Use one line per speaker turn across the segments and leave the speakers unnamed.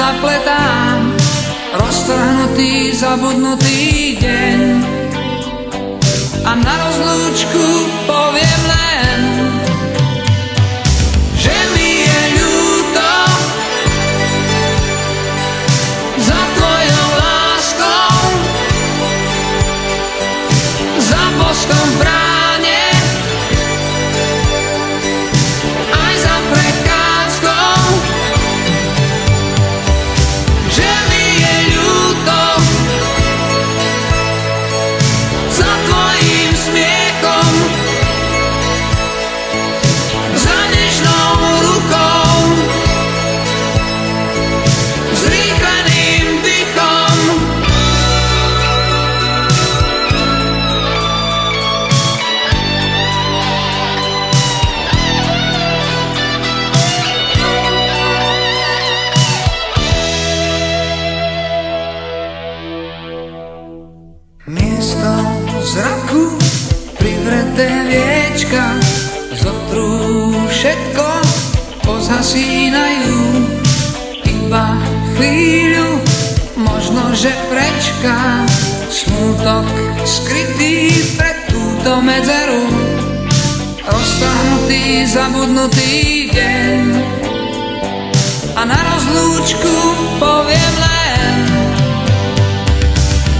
zapletám, roztrhnutý, zabudnutý deň. A na rozlúčku poviem len, že mi je ľúto za tvojou láskou, za boskom v bráne, aj za prechádzkou. Že mi je ľúto za tvojím smiechom, za nežnou rukou, zrýchleným dychom. Miesto zraku, privreté viečka, zotrú všetko, pozhasínajú. Iba chvíľu, možno že prečká, smútok skrytý pred túto medzeru. Roztahnutý, zabudnutý deň. A na rozlúčku poviem len,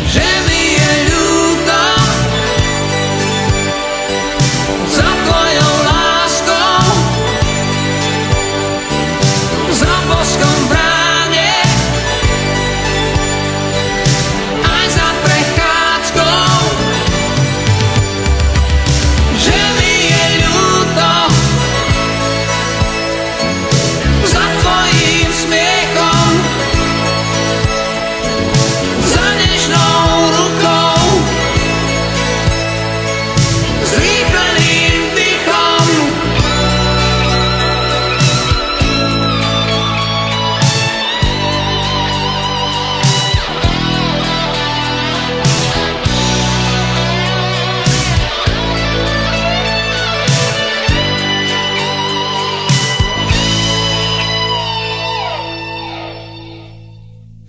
že mi je ľúto za tvojou láskou, za boskom v bráne, aj za prechádzkou. Že mi je ľúto za tvojím smiechom, za nežnou rukou, zrýchleným dychom.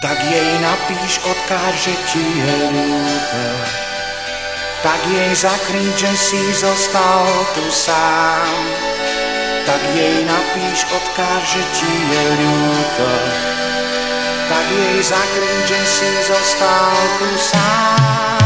Tak jej napíš, odkáž, že ti je ľúto. Tak jej zakryť, že si zostal tu sám. Tak jej napíš, odkáž, že ti je ľúto. Tak jej zakryť, že si zostal tu sám.